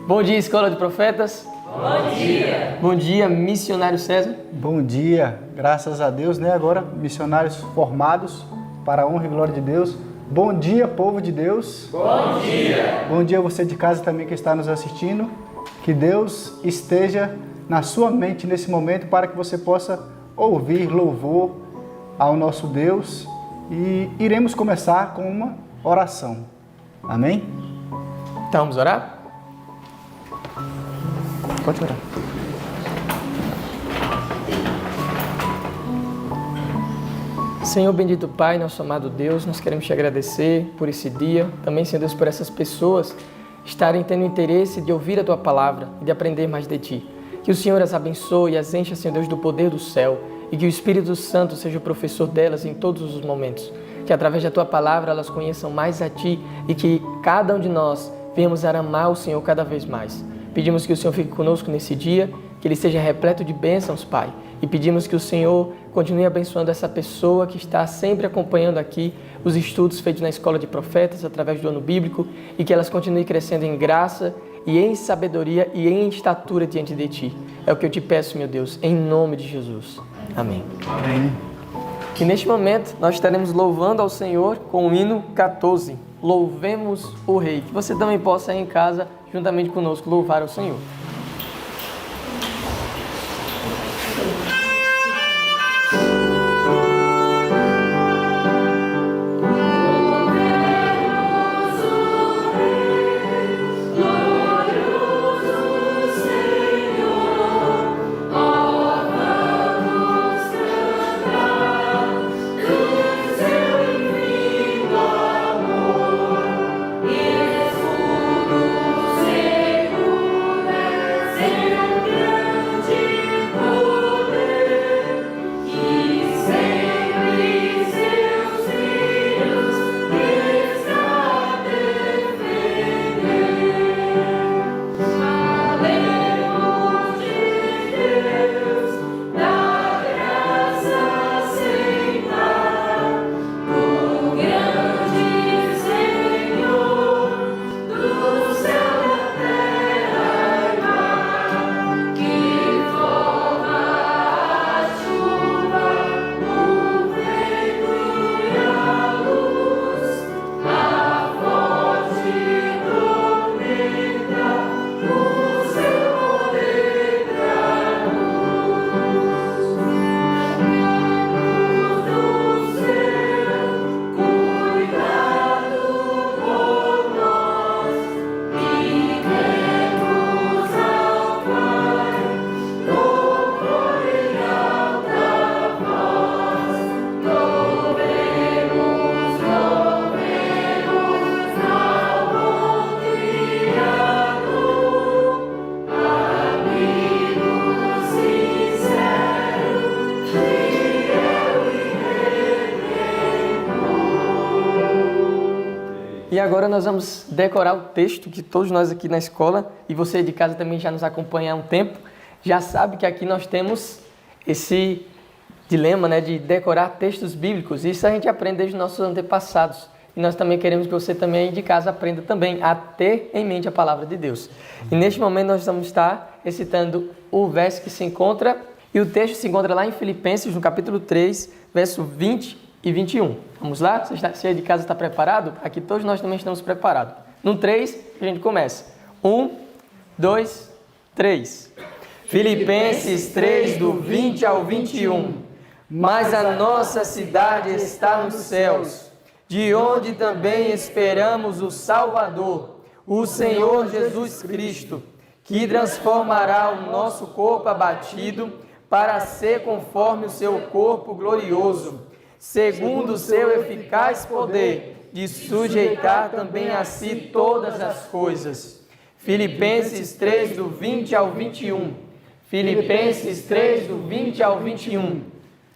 Bom dia, Escola de Profetas. Bom dia. Bom dia, missionário César. Bom dia, graças a Deus, né? Agora, missionários formados para a honra e glória de Deus. Bom dia, povo de Deus. Bom dia. Bom dia você de casa também que está nos assistindo. Que Deus esteja na sua mente nesse momento para que você possa ouvir louvor ao nosso Deus. E iremos começar com uma oração. Amém? Então vamos orar? Pode orar. Senhor bendito Pai, nosso amado Deus, nós queremos te agradecer por esse dia, também, Senhor Deus, por essas pessoas estarem tendo interesse de ouvir a Tua palavra e de aprender mais de Ti. Que o Senhor as abençoe e as encha, Senhor Deus, do poder do céu e que o Espírito Santo seja o professor delas em todos os momentos. Que através da Tua palavra elas conheçam mais a Ti e que cada um de nós venhamos a amar o Senhor cada vez mais. Pedimos que o Senhor fique conosco nesse dia, que Ele seja repleto de bênçãos, Pai. E pedimos que o Senhor continue abençoando essa pessoa que está sempre acompanhando aqui os estudos feitos na Escola de Profetas através do ano bíblico e que elas continuem crescendo em graça e em sabedoria e em estatura diante de Ti. É o que eu te peço, meu Deus, em nome de Jesus. Amém. Amém. E neste momento nós estaremos louvando ao Senhor com o hino 14. Louvemos o Rei. Que você também possa ir em casa, juntamente conosco, louvar ao Senhor. E agora nós vamos decorar o texto que todos nós aqui na escola, e você de casa também já nos acompanha há um tempo, já sabe que aqui nós temos esse dilema, né, de decorar textos bíblicos. Isso a gente aprende desde os nossos antepassados. E nós também queremos que você também de casa aprenda também a ter em mente a palavra de Deus. E neste momento nós vamos estar recitando o verso que se encontra, e o texto se encontra lá em Filipenses, no capítulo 3, verso 20 e 21. Vamos lá? Você de casa está preparado? Aqui todos nós também estamos preparados. No 3, a gente começa. 1, 2, 3. Filipenses 3, do 20 ao 21. Mas a nossa cidade está nos céus, de onde também esperamos o Salvador, o Senhor Jesus Cristo, que transformará o nosso corpo abatido para ser conforme o seu corpo glorioso, segundo o seu eficaz poder, de sujeitar também a si todas as coisas. Filipenses 3, do 20 ao 21. Filipenses 3, do 20 ao 21.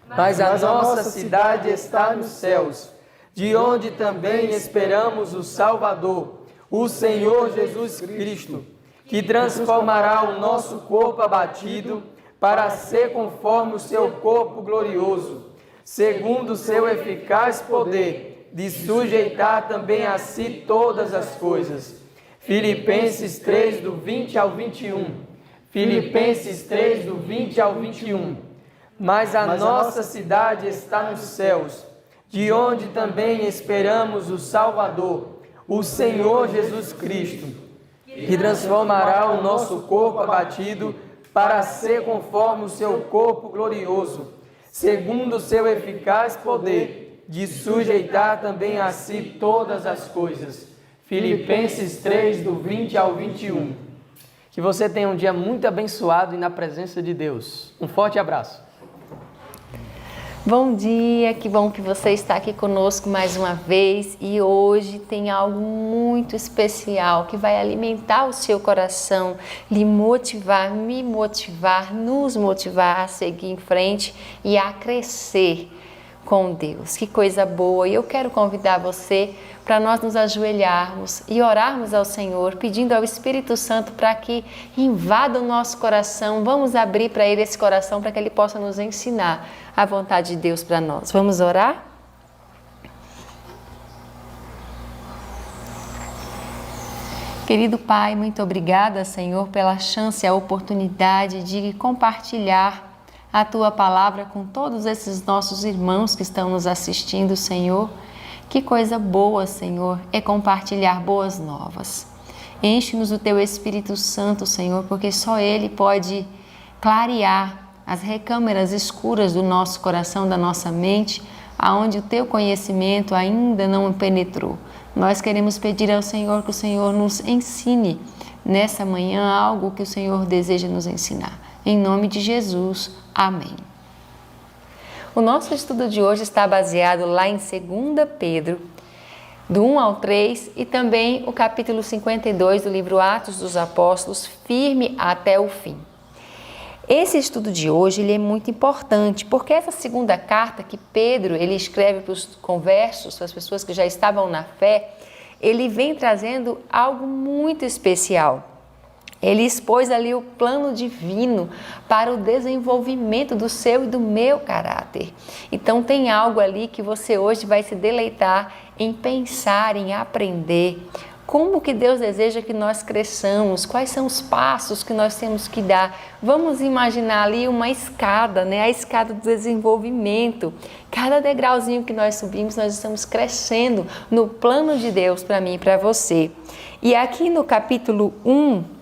Mas a nossa cidade está nos céus, de onde também esperamos o Salvador, o Senhor Jesus Cristo, que transformará o nosso corpo abatido para ser conforme o seu corpo glorioso, segundo o seu eficaz poder, de sujeitar também a si todas as coisas. Filipenses 3, do 20 ao 21. Filipenses 3, do 20 ao 21. Mas a nossa cidade está nos céus, de onde também esperamos o Salvador, o Senhor Jesus Cristo, que transformará o nosso corpo abatido para ser conforme o seu corpo glorioso, segundo o seu eficaz poder, de sujeitar também a si todas as coisas. Filipenses 3, do 20 ao 21. Que você tenha um dia muito abençoado e na presença de Deus. Um forte abraço. Bom dia, que bom que você está aqui conosco mais uma vez e hoje tem algo muito especial que vai alimentar o seu coração, lhe motivar, me motivar, nos motivar a seguir em frente e a crescer com Deus. Que coisa boa! E eu quero convidar você para nós nos ajoelharmos e orarmos ao Senhor, pedindo ao Espírito Santo para que invada o nosso coração. Vamos abrir para Ele esse coração para que Ele possa nos ensinar a vontade de Deus para nós. Vamos orar? Querido Pai, muito obrigada, Senhor, pela chance e a oportunidade de compartilhar a Tua palavra com todos esses nossos irmãos que estão nos assistindo, Senhor. Que coisa boa, Senhor, é compartilhar boas novas. Enche-nos do Teu Espírito Santo, Senhor, porque só Ele pode clarear as recâmaras escuras do nosso coração, da nossa mente, aonde o Teu conhecimento ainda não penetrou. Nós queremos pedir ao Senhor que o Senhor nos ensine nessa manhã algo que o Senhor deseja nos ensinar. Em nome de Jesus, amém. O nosso estudo de hoje está baseado lá em 2 Pedro, do 1 ao 3, e também o capítulo 52 do livro Atos dos Apóstolos, firme até o fim. Esse estudo de hoje ele é muito importante, porque essa segunda carta que Pedro ele escreve para os conversos, para as pessoas que já estavam na fé, ele vem trazendo algo muito especial. Ele expôs ali o plano divino para o desenvolvimento do seu e do meu caráter. Então tem algo ali que você hoje vai se deleitar em pensar, em aprender. Como que Deus deseja que nós cresçamos? Quais são os passos que nós temos que dar? Vamos imaginar ali uma escada, né? A escada do desenvolvimento. Cada degrauzinho que nós subimos, nós estamos crescendo no plano de Deus para mim e para você. E aqui no capítulo 1,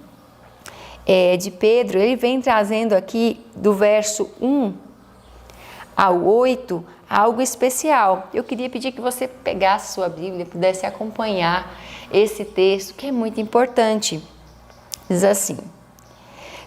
de Pedro, ele vem trazendo aqui do verso 1 ao 8 algo especial. Eu queria pedir que você pegasse sua Bíblia, pudesse acompanhar esse texto que é muito importante. Diz assim: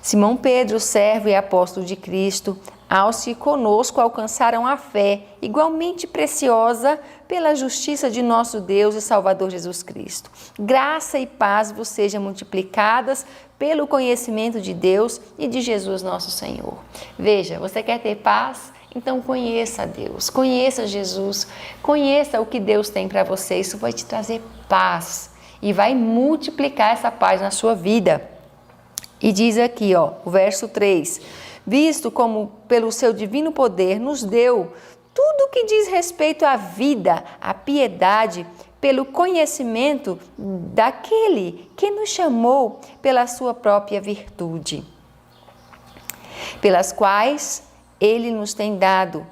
Simão Pedro, servo e apóstolo de Cristo, aos que conosco alcançaram a fé igualmente preciosa pela justiça de nosso Deus e Salvador Jesus Cristo. Graça e paz vos sejam multiplicadas pelo conhecimento de Deus e de Jesus nosso Senhor. Veja, você quer ter paz? Então conheça Deus, conheça Jesus, conheça o que Deus tem para você. Isso vai te trazer paz e vai multiplicar essa paz na sua vida. E diz aqui, o verso 3, visto como pelo seu divino poder nos deu tudo que diz respeito à vida, à piedade, pelo conhecimento daquele que nos chamou pela sua própria virtude, pelas quais ele nos tem dado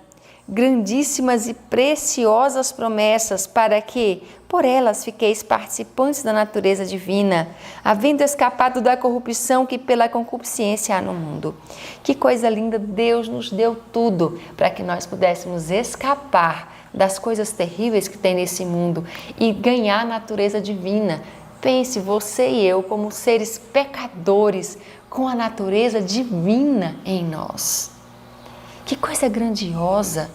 grandíssimas e preciosas promessas para que, por elas, fiqueis participantes da natureza divina, havendo escapado da corrupção que pela concupiscência há no mundo. Que coisa linda! Deus nos deu tudo para que nós pudéssemos escapar das coisas terríveis que tem nesse mundo e ganhar a natureza divina. Pense, você e eu, como seres pecadores, com a natureza divina em nós. Que coisa grandiosa!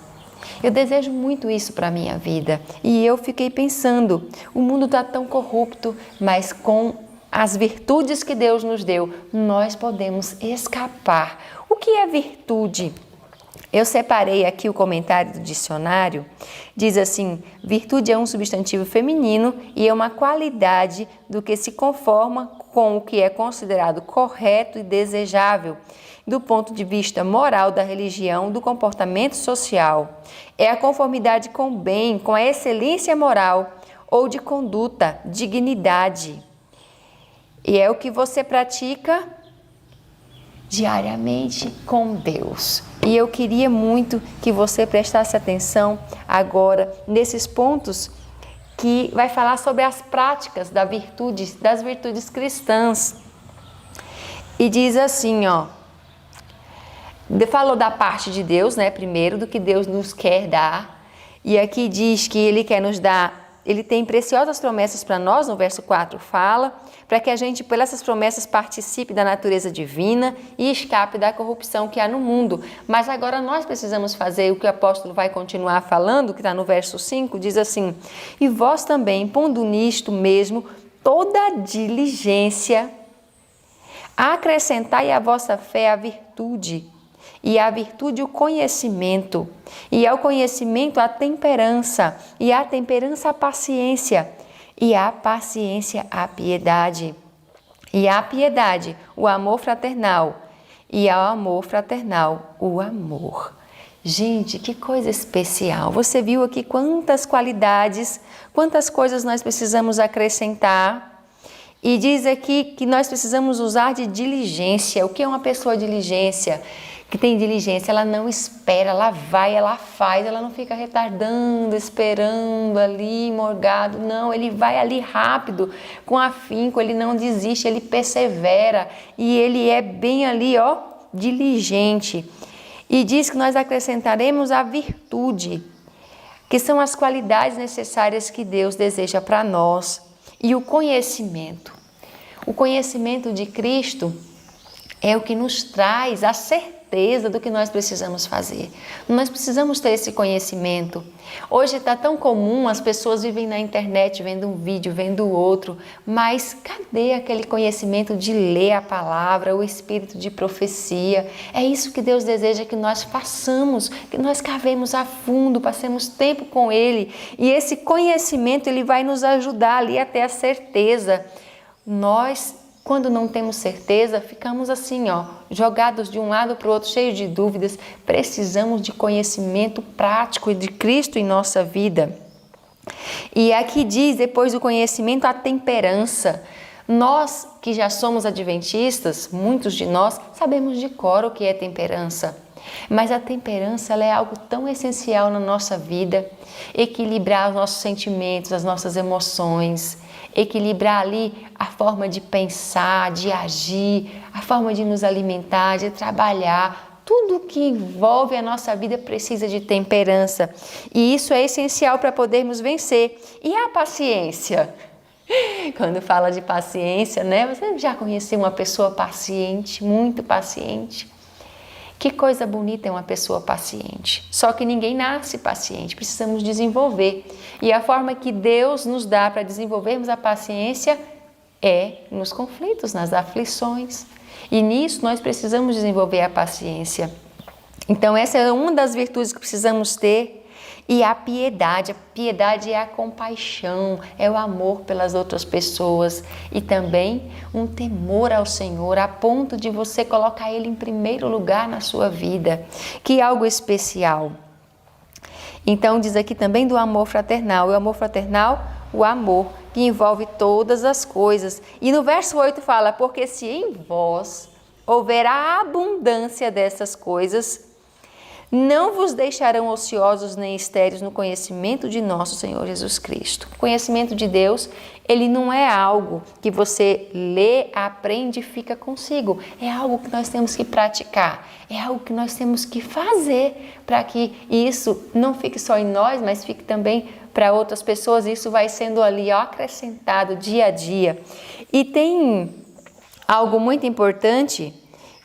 Eu desejo muito isso para a minha vida. E eu fiquei pensando, o mundo está tão corrupto, mas com as virtudes que Deus nos deu, nós podemos escapar. O que é virtude? Eu separei aqui o comentário do dicionário. Diz assim: virtude é um substantivo feminino e é uma qualidade do que se conforma com o que é considerado correto e desejável do ponto de vista moral, da religião, do comportamento social. É a conformidade com o bem, com a excelência moral ou de conduta, dignidade. E é o que você pratica diariamente com Deus. E eu queria muito que você prestasse atenção agora nesses pontos que vai falar sobre as práticas das virtudes cristãs. E diz assim, ó, falou da parte de Deus, né, primeiro, do que Deus nos quer dar. E aqui diz que Ele quer nos dar, Ele tem preciosas promessas para nós, no verso 4 fala, para que a gente, por essas promessas, participe da natureza divina e escape da corrupção que há no mundo. Mas agora nós precisamos fazer o que o apóstolo vai continuar falando, que está no verso 5, diz assim: e vós também, pondo nisto mesmo toda diligência, acrescentai à vossa fé a virtude, e à virtude o conhecimento, e ao conhecimento a temperança, e à temperança a paciência, e à paciência a piedade, e à piedade o amor fraternal, e ao amor fraternal o amor. Gente, que coisa especial! Você viu aqui quantas qualidades, quantas coisas nós precisamos acrescentar. E diz aqui que nós precisamos usar de diligência. O que é uma pessoa diligência? Que tem diligência, ela não espera, ela vai, ela faz, ela não fica retardando, esperando ali, morgado. Não, ele vai ali rápido, com afinco, ele não desiste, ele persevera e ele é bem ali, ó, diligente. E diz que nós acrescentaremos a virtude, que são as qualidades necessárias que Deus deseja para nós, e o conhecimento. O conhecimento de Cristo é o que nos traz a certeza do que nós precisamos fazer. Nós precisamos ter esse conhecimento. Hoje está tão comum, as pessoas vivem na internet vendo um vídeo, vendo outro, mas cadê aquele conhecimento de ler a palavra, o espírito de profecia? É isso que Deus deseja que nós façamos, que nós cavemos a fundo, passemos tempo com Ele. E esse conhecimento, ele vai nos ajudar ali a ter a certeza. Nós, quando não temos certeza, ficamos assim, ó, jogados de um lado para o outro, cheios de dúvidas. Precisamos de conhecimento prático de Cristo em nossa vida. E aqui diz, depois do conhecimento, a temperança. Nós que já somos adventistas, muitos de nós, sabemos de cor o que é temperança. Mas a temperança, ela é algo tão essencial na nossa vida. Equilibrar os nossos sentimentos, as nossas emoções, equilibrar ali a forma de pensar, de agir, a forma de nos alimentar, de trabalhar. Tudo que envolve a nossa vida precisa de temperança. E isso é essencial para podermos vencer. E a paciência? Quando fala de paciência, né? Você já conheceu uma pessoa paciente, muito paciente? Que coisa bonita é uma pessoa paciente. Só que ninguém nasce paciente, precisamos desenvolver. E a forma que Deus nos dá para desenvolvermos a paciência é nos conflitos, nas aflições. E nisso nós precisamos desenvolver a paciência. Então essa é uma das virtudes que precisamos ter. E a piedade é a compaixão, é o amor pelas outras pessoas e também um temor ao Senhor, a ponto de você colocar Ele em primeiro lugar na sua vida, que é algo especial. Então diz aqui também do amor fraternal, e o amor fraternal, o amor que envolve todas as coisas. E no verso 8 fala, porque se em vós houver a abundância dessas coisas, não vos deixarão ociosos nem estéreis no conhecimento de nosso Senhor Jesus Cristo. O conhecimento de Deus, ele não é algo que você lê, aprende e fica consigo. É algo que nós temos que praticar. É algo que nós temos que fazer para que isso não fique só em nós, mas fique também para outras pessoas. Isso vai sendo ali acrescentado dia a dia. E tem algo muito importante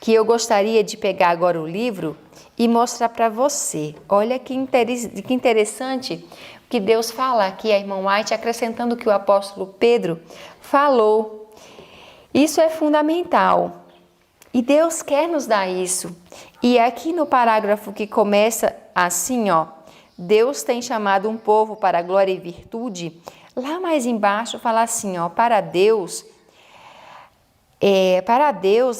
que eu gostaria de pegar agora o livro e mostrar para você. Olha que interessante que Deus fala aqui, a irmã White, acrescentando o que o apóstolo Pedro falou. Isso é fundamental. E Deus quer nos dar isso. E aqui no parágrafo que começa assim, ó, Deus tem chamado um povo para a glória e virtude. Lá mais embaixo fala assim, ó, para Deus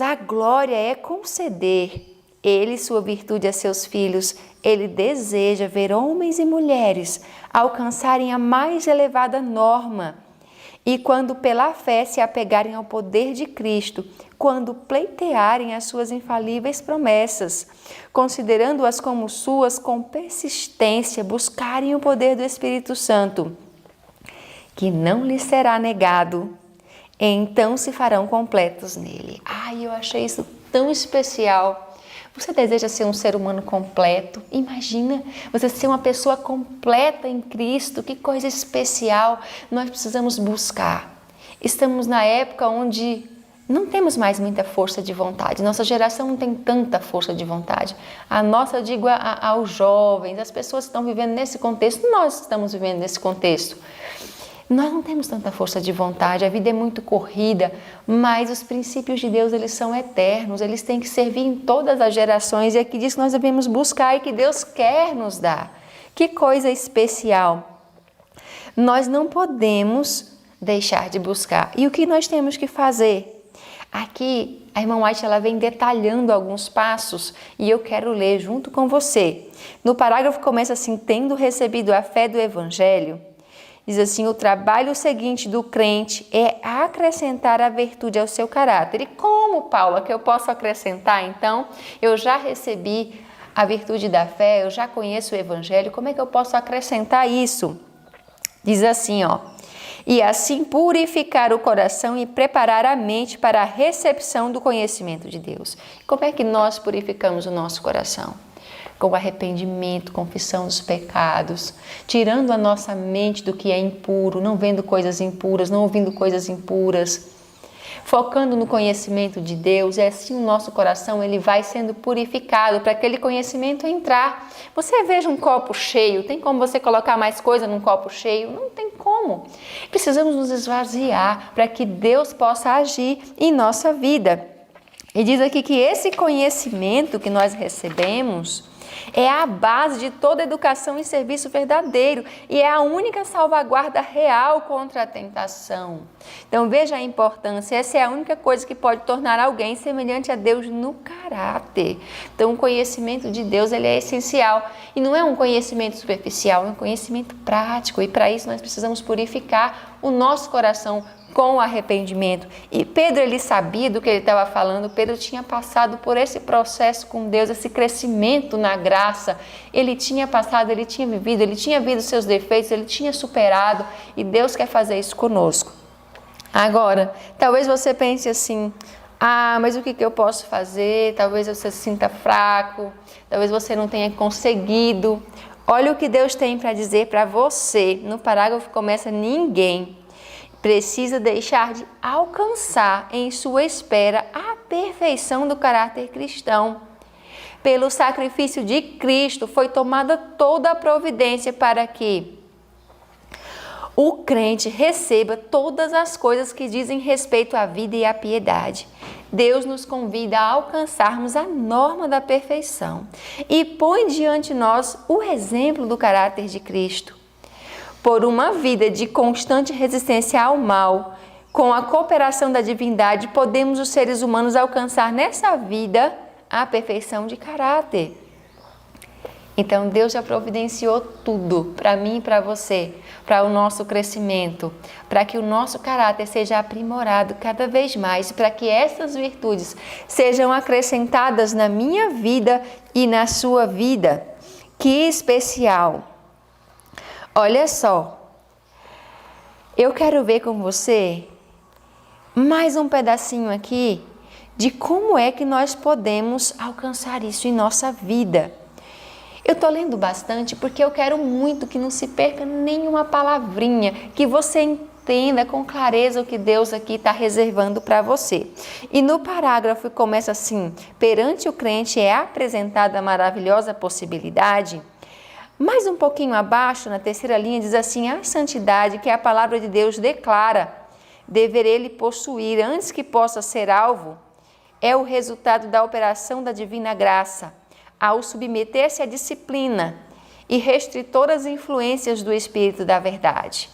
a glória é conceder Ele sua virtude a seus filhos. Ele deseja ver homens e mulheres alcançarem a mais elevada norma E quando pela fé se apegarem ao poder de Cristo, quando pleitearem as suas infalíveis promessas, considerando-as como suas com persistência, buscarem o poder do Espírito Santo, que não lhes será negado, então se farão completos nele. Ai, eu achei isso tão especial. Você deseja ser um ser humano completo? Imagina você ser uma pessoa completa em Cristo, que coisa especial. Nós precisamos buscar. Estamos na época onde não temos mais muita força de vontade. Nossa geração não tem tanta força de vontade. A nossa, eu digo aos jovens, as pessoas que estão vivendo nesse contexto, nós estamos vivendo nesse contexto. Nós não temos tanta força de vontade, a vida é muito corrida, mas os princípios de Deus, eles são eternos, eles têm que servir em todas as gerações, e aqui diz que nós devemos buscar e que Deus quer nos dar. Que coisa especial! Nós não podemos deixar de buscar. E o que nós temos que fazer? Aqui, a irmã White, ela vem detalhando alguns passos e eu quero ler junto com você. No parágrafo começa assim: tendo recebido a fé do Evangelho, diz assim: o trabalho seguinte do crente é acrescentar a virtude ao seu caráter. E como, Paula, que eu posso acrescentar? Então, eu já recebi a virtude da fé, eu já conheço o Evangelho, como é que eu posso acrescentar isso? Diz assim, ó: e assim purificar o coração e preparar a mente para a recepção do conhecimento de Deus. Como é que nós purificamos o nosso coração? Com arrependimento, confissão dos pecados, tirando a nossa mente do que é impuro, não vendo coisas impuras, não ouvindo coisas impuras, focando no conhecimento de Deus, e assim o nosso coração ele vai sendo purificado para aquele conhecimento entrar. Você veja um copo cheio, tem como você colocar mais coisa num copo cheio? Não tem como. Precisamos nos esvaziar para que Deus possa agir em nossa vida. E diz aqui que esse conhecimento que nós recebemos é a base de toda educação e serviço verdadeiro e é a única salvaguarda real contra a tentação. Então veja a importância, essa é a única coisa que pode tornar alguém semelhante a Deus no caráter. Então o conhecimento de Deus ele é essencial e não é um conhecimento superficial, é um conhecimento prático, e para isso nós precisamos purificar o nosso coração com arrependimento. E Pedro, ele sabia do que ele estava falando. Pedro tinha passado por esse processo com Deus, esse crescimento na graça. Ele tinha passado, ele tinha vivido, ele tinha visto seus defeitos, ele tinha superado, e Deus quer fazer isso conosco. Agora, talvez você pense assim: mas o que eu posso fazer? Talvez você se sinta fraco, talvez você não tenha conseguido. Olha o que Deus tem para dizer para você. No parágrafo começa: ninguém precisa deixar de alcançar em sua espera a perfeição do caráter cristão. Pelo sacrifício de Cristo foi tomada toda a providência para que o crente receba todas as coisas que dizem respeito à vida e à piedade. Deus nos convida a alcançarmos a norma da perfeição e põe diante de nós o exemplo do caráter de Cristo. Por uma vida de constante resistência ao mal, com a cooperação da divindade, podemos os seres humanos alcançar nessa vida a perfeição de caráter. Então Deus já providenciou tudo para mim e para você, para o nosso crescimento, para que o nosso caráter seja aprimorado cada vez mais, para que essas virtudes sejam acrescentadas na minha vida e na sua vida. Que especial! Olha só, eu quero ver com você mais um pedacinho aqui de como é que nós podemos alcançar isso em nossa vida. Eu estou lendo bastante porque eu quero muito que não se perca nenhuma palavrinha, que você entenda com clareza o que Deus aqui está reservando para você. E no parágrafo começa assim: perante o crente é apresentada a maravilhosa possibilidade. Mais um pouquinho abaixo, na terceira linha, diz assim: a santidade que a palavra de Deus declara dever ele possuir antes que possa ser alvo é o resultado da operação da divina graça, ao submeter-se à disciplina e restritoras influências do Espírito da verdade.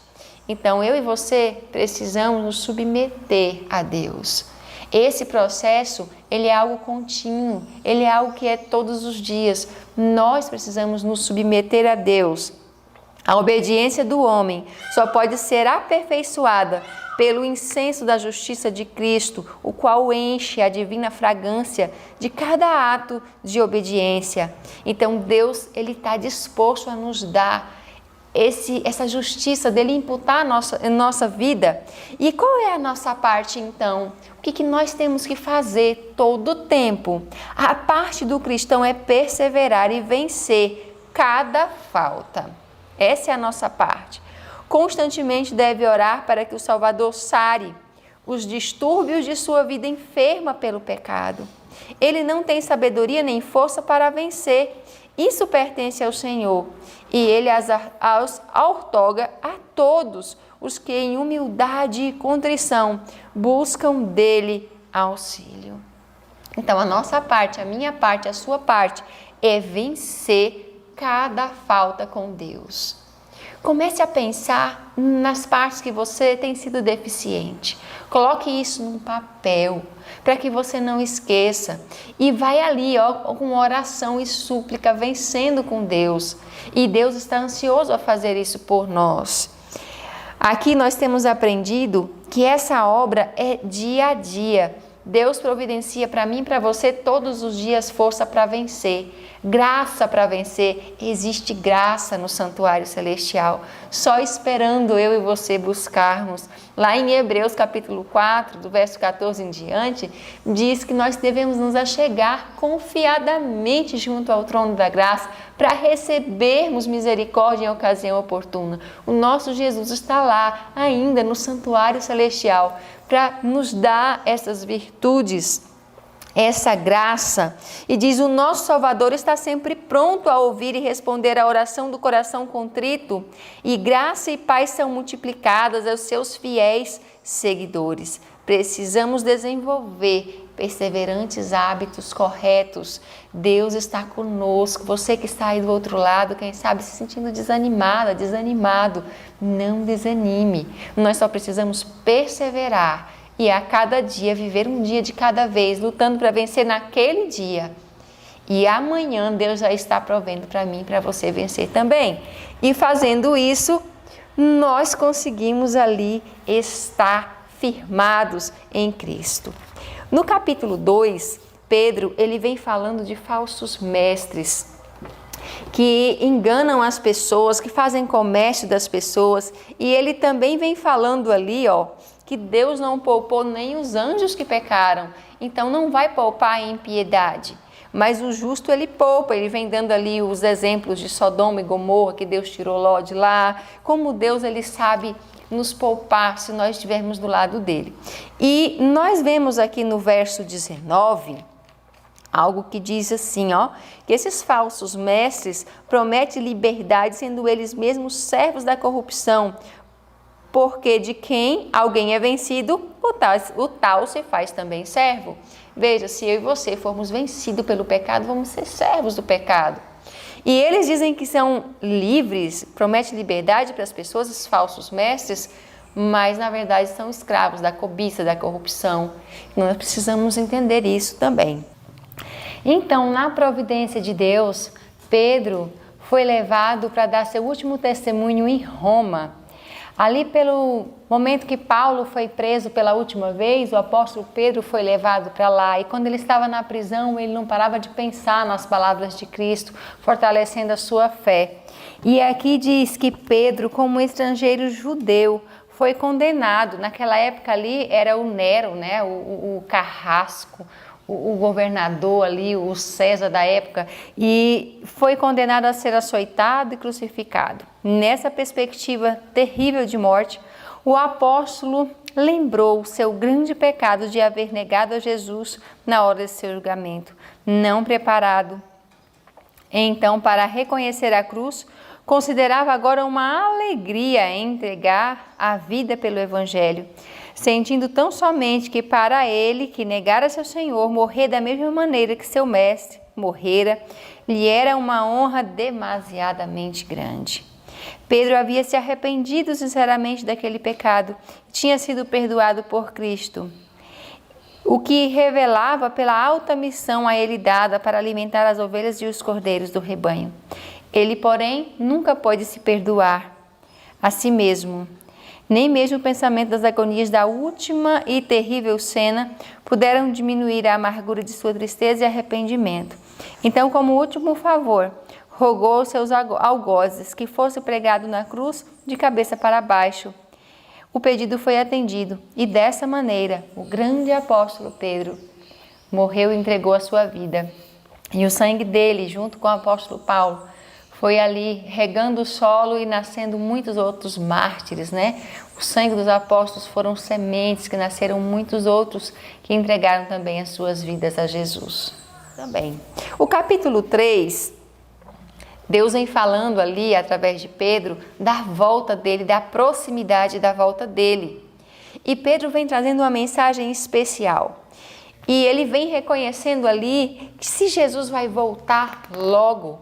Então, eu e você precisamos nos submeter a Deus. Esse processo, ele é algo contínuo, ele é algo que é todos os dias. Nós precisamos nos submeter a Deus. A obediência do homem só pode ser aperfeiçoada pelo incenso da justiça de Cristo, o qual enche a divina fragrância de cada ato de obediência. Então Deus, Ele está disposto a nos dar essa justiça dele imputar em nossa vida. E qual é a nossa parte então? O que nós temos que fazer todo o tempo? A parte do cristão é perseverar e vencer cada falta. Essa é a nossa parte. Constantemente deve orar para que o Salvador sare os distúrbios de sua vida enferma pelo pecado. Ele não tem sabedoria nem força para vencer. Isso pertence ao Senhor, e Ele as outorga a todos os que em humildade e contrição buscam dele auxílio. Então a nossa parte, a minha parte, a sua parte é vencer cada falta com Deus. Comece a pensar nas partes que você tem sido deficiente. Coloque isso num papel, para que você não esqueça. E vai ali, com oração e súplica, vencendo com Deus. E Deus está ansioso a fazer isso por nós. Aqui nós temos aprendido que essa obra é dia a dia. Deus providencia para mim e para você todos os dias força para vencer, graça para vencer. Existe graça no santuário celestial, só esperando eu e você buscarmos. Lá em Hebreus capítulo 4, do verso 14 em diante, diz que nós devemos nos achegar confiadamente junto ao trono da graça para recebermos misericórdia em ocasião oportuna. O nosso Jesus está lá ainda no santuário celestial para nos dar essas virtudes, essa graça. E diz: o nosso Salvador está sempre pronto a ouvir e responder à oração do coração contrito, e graça e paz são multiplicadas aos seus fiéis seguidores. Precisamos desenvolver perseverantes hábitos corretos. Deus está conosco. Você que está aí do outro lado, quem sabe se sentindo desanimada, desanimado, não desanime. Nós só precisamos perseverar e a cada dia viver um dia de cada vez, lutando para vencer naquele dia. E amanhã Deus já está provendo para mim e para você vencer também. E fazendo isso, nós conseguimos ali estar firmados em Cristo. No capítulo 2, Pedro, ele vem falando de falsos mestres que enganam as pessoas, que fazem comércio das pessoas, e ele também vem falando ali, que Deus não poupou nem os anjos que pecaram, então não vai poupar a impiedade. Mas o justo ele poupa, ele vem dando ali os exemplos de Sodoma e Gomorra, que Deus tirou Ló de lá, como Deus ele sabe nos poupar se nós estivermos do lado dele. E nós vemos aqui no verso 19, algo que diz assim, que esses falsos mestres prometem liberdade, sendo eles mesmos servos da corrupção, porque de quem alguém é vencido, o tal se faz também servo. Veja, se eu e você formos vencidos pelo pecado, vamos ser servos do pecado. E eles dizem que são livres, prometem liberdade para as pessoas, os falsos mestres, mas na verdade são escravos da cobiça, da corrupção. Nós precisamos entender isso também. Então, na providência de Deus, Pedro foi levado para dar seu último testemunho em Roma. Ali pelo momento que Paulo foi preso pela última vez, o apóstolo Pedro foi levado para lá. E quando ele estava na prisão, ele não parava de pensar nas palavras de Cristo, fortalecendo a sua fé. E aqui diz que Pedro, como estrangeiro judeu, foi condenado. Naquela época ali era o Nero, o carrasco, o governador ali, o César da época, e foi condenado a ser açoitado e crucificado. Nessa perspectiva terrível de morte, o apóstolo lembrou o seu grande pecado de haver negado a Jesus na hora de seu julgamento, não preparado. Então, para reconhecer a cruz, considerava agora uma alegria entregar a vida pelo Evangelho, sentindo tão somente que para ele, que negara seu Senhor, morrer da mesma maneira que seu mestre morrera, lhe era uma honra demasiadamente grande. Pedro havia se arrependido sinceramente daquele pecado e tinha sido perdoado por Cristo, o que revelava pela alta missão a ele dada para alimentar as ovelhas e os cordeiros do rebanho. Ele, porém, nunca pôde se perdoar a si mesmo. Nem mesmo o pensamento das agonias da última e terrível cena puderam diminuir a amargura de sua tristeza e arrependimento. Então, como último favor, rogou aos seus algozes que fosse pregado na cruz de cabeça para baixo. O pedido foi atendido e dessa maneira o grande apóstolo Pedro morreu e entregou a sua vida. E o sangue dele, junto com o apóstolo Paulo, foi ali regando o solo e nascendo muitos outros mártires, né? O sangue dos apóstolos foram sementes que nasceram muitos outros que entregaram também as suas vidas a Jesus. Também. O capítulo 3, Deus vem falando ali, através de Pedro, da volta dele, da proximidade da volta dele. E Pedro vem trazendo uma mensagem especial. E ele vem reconhecendo ali que se Jesus vai voltar logo,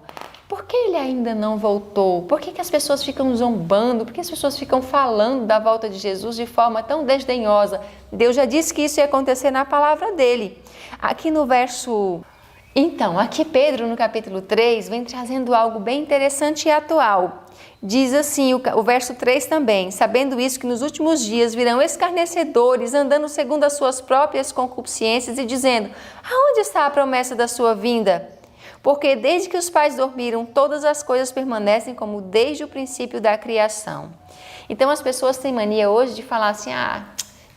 por que ele ainda não voltou? Por que as pessoas ficam zombando? Por que as pessoas ficam falando da volta de Jesus de forma tão desdenhosa? Deus já disse que isso ia acontecer na palavra dele. Aqui no verso... Então, aqui Pedro, no capítulo 3, vem trazendo algo bem interessante e atual. Diz assim, o verso 3 também: sabendo isso, que nos últimos dias virão escarnecedores, andando segundo as suas próprias concupiscências e dizendo: aonde está a promessa da sua vinda? Porque desde que os pais dormiram, todas as coisas permanecem como desde o princípio da criação. Então as pessoas têm mania hoje de falar assim,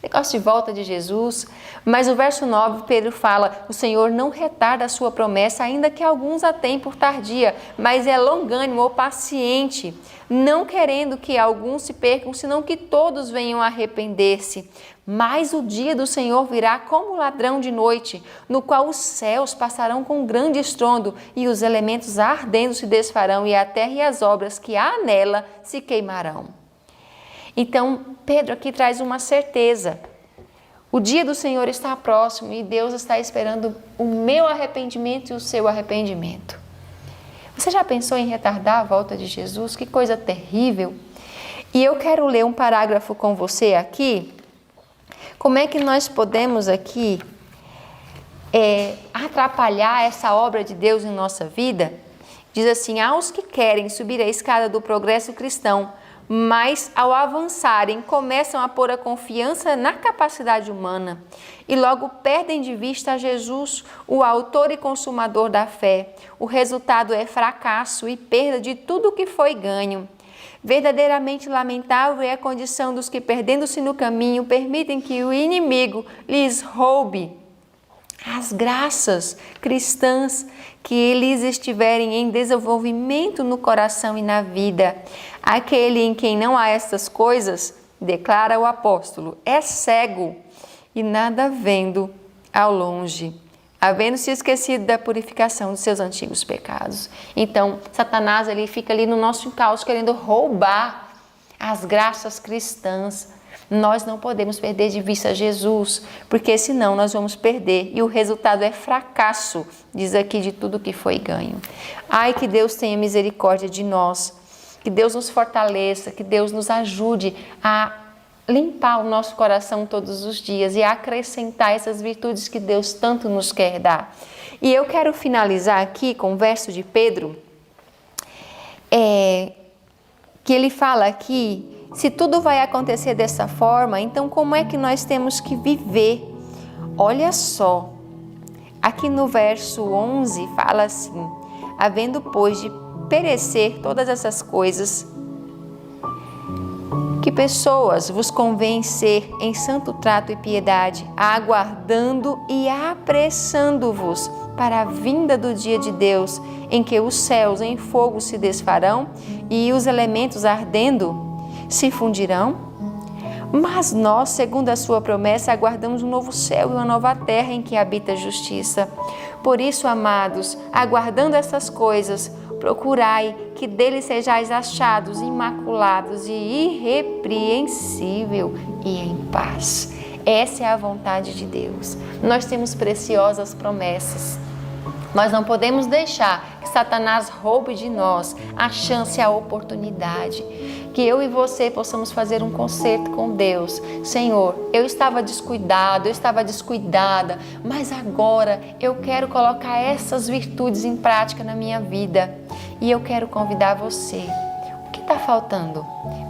negócio de volta de Jesus. Mas o verso 9, Pedro fala, o Senhor não retarda a sua promessa, ainda que alguns a tenham por tardia, mas é longânimo ou paciente, não querendo que alguns se percam, senão que todos venham a arrepender-se. Mas o dia do Senhor virá como ladrão de noite, no qual os céus passarão com grande estrondo, e os elementos ardendo se desfarão, e a terra e as obras que há nela se queimarão. Então, Pedro aqui traz uma certeza. O dia do Senhor está próximo e Deus está esperando o meu arrependimento e o seu arrependimento. Você já pensou em retardar a volta de Jesus? Que coisa terrível! E eu quero ler um parágrafo com você aqui. Como é que nós podemos aqui atrapalhar essa obra de Deus em nossa vida? Diz assim, aos que querem subir a escada do progresso cristão, mas ao avançarem começam a pôr a confiança na capacidade humana e logo perdem de vista a Jesus, o autor e consumador da fé. O resultado é fracasso e perda de tudo o que foi ganho. Verdadeiramente lamentável é a condição dos que, perdendo-se no caminho, permitem que o inimigo lhes roube as graças cristãs que lhes estiverem em desenvolvimento no coração e na vida. Aquele em quem não há estas coisas, declara o apóstolo, é cego e nada vendo ao longe, havendo-se esquecido da purificação dos seus antigos pecados. Então, Satanás ele fica ali no nosso encalço querendo roubar as graças cristãs. Nós não podemos perder de vista Jesus, porque senão nós vamos perder e o resultado é fracasso, diz aqui, de tudo que foi ganho. Ai, que Deus tenha misericórdia de nós, que Deus nos fortaleça, que Deus nos ajude a limpar o nosso coração todos os dias e a acrescentar essas virtudes que Deus tanto nos quer dar. E eu quero finalizar aqui com o verso de Pedro, que ele fala aqui, se tudo vai acontecer dessa forma, então como é que nós temos que viver? Olha só, aqui no verso 11 fala assim, havendo pois de perecer todas essas coisas, que pessoas vos convém ser em santo trato e piedade, aguardando e apressando-vos para a vinda do dia de Deus, em que os céus em fogo se desfarão e os elementos ardendo se fundirão? Mas nós, segundo a sua promessa, aguardamos um novo céu e uma nova terra em que habita a justiça. Por isso, amados, aguardando essas coisas, procurai que dele sejais achados imaculados e irrepreensível e em paz. Essa é a vontade de Deus. Nós temos preciosas promessas. Nós não podemos deixar que Satanás roube de nós a chance e a oportunidade. Que eu e você possamos fazer um concerto com Deus. Senhor, eu estava descuidado, eu estava descuidada, mas agora eu quero colocar essas virtudes em prática na minha vida. E eu quero convidar você. O que está faltando?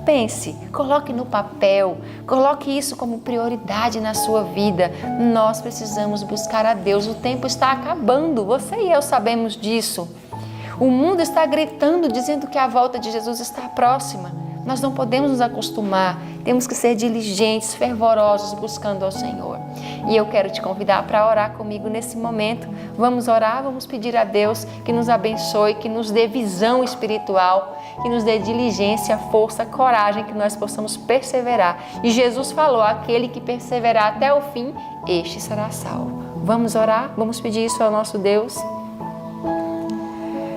Pense, coloque no papel, coloque isso como prioridade na sua vida. Nós precisamos buscar a Deus. O tempo está acabando, você e eu sabemos disso. O mundo está gritando, dizendo que a volta de Jesus está próxima. Nós não podemos nos acostumar, temos que ser diligentes, fervorosos, buscando ao Senhor. E eu quero te convidar para orar comigo nesse momento. Vamos orar, vamos pedir a Deus que nos abençoe, que nos dê visão espiritual, que nos dê diligência, força, coragem, que nós possamos perseverar. E Jesus falou, aquele que perseverar até o fim, este será salvo. Vamos orar, vamos pedir isso ao nosso Deus.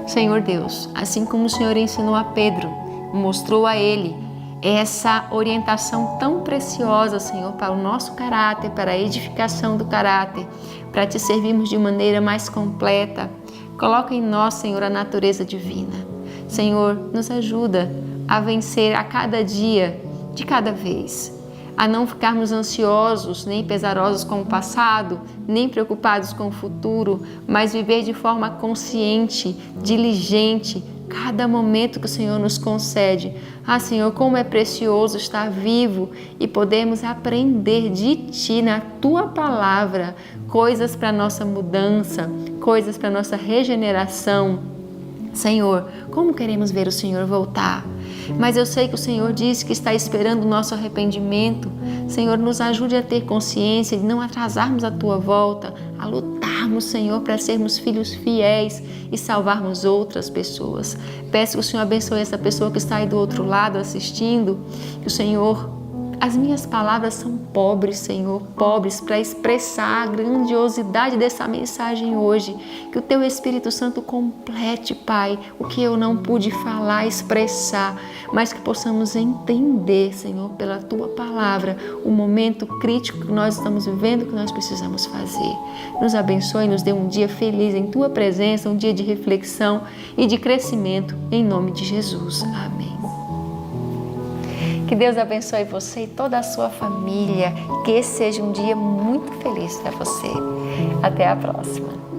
Senhor Deus, assim como o Senhor ensinou a Pedro, mostrou a ele essa orientação tão preciosa, Senhor, para o nosso caráter, para a edificação do caráter, para te servirmos de maneira mais completa. Coloca em nós, Senhor, a natureza divina. Senhor, nos ajuda a vencer a cada dia, de cada vez, a não ficarmos ansiosos, nem pesarosos com o passado, nem preocupados com o futuro, mas viver de forma consciente, diligente, cada momento que o Senhor nos concede. Ah, Senhor, como é precioso estar vivo e podermos aprender de Ti, na Tua palavra, coisas para a nossa mudança, coisas para a nossa regeneração. Senhor, como queremos ver o Senhor voltar? Mas eu sei que o Senhor disse que está esperando o nosso arrependimento. Senhor, nos ajude a ter consciência de não atrasarmos a Tua volta, a lutarmos, Senhor, para sermos filhos fiéis e salvarmos outras pessoas. Peço que o Senhor abençoe essa pessoa que está aí do outro lado assistindo, que o Senhor... As minhas palavras são pobres, Senhor, pobres para expressar a grandiosidade dessa mensagem hoje. Que o Teu Espírito Santo complete, Pai, o que eu não pude falar, expressar, mas que possamos entender, Senhor, pela Tua palavra, o momento crítico que nós estamos vivendo, que nós precisamos fazer. Nos abençoe e nos dê um dia feliz em Tua presença, um dia de reflexão e de crescimento, em nome de Jesus. Amém. Que Deus abençoe você e toda a sua família. Que esse seja um dia muito feliz para você. Até a próxima.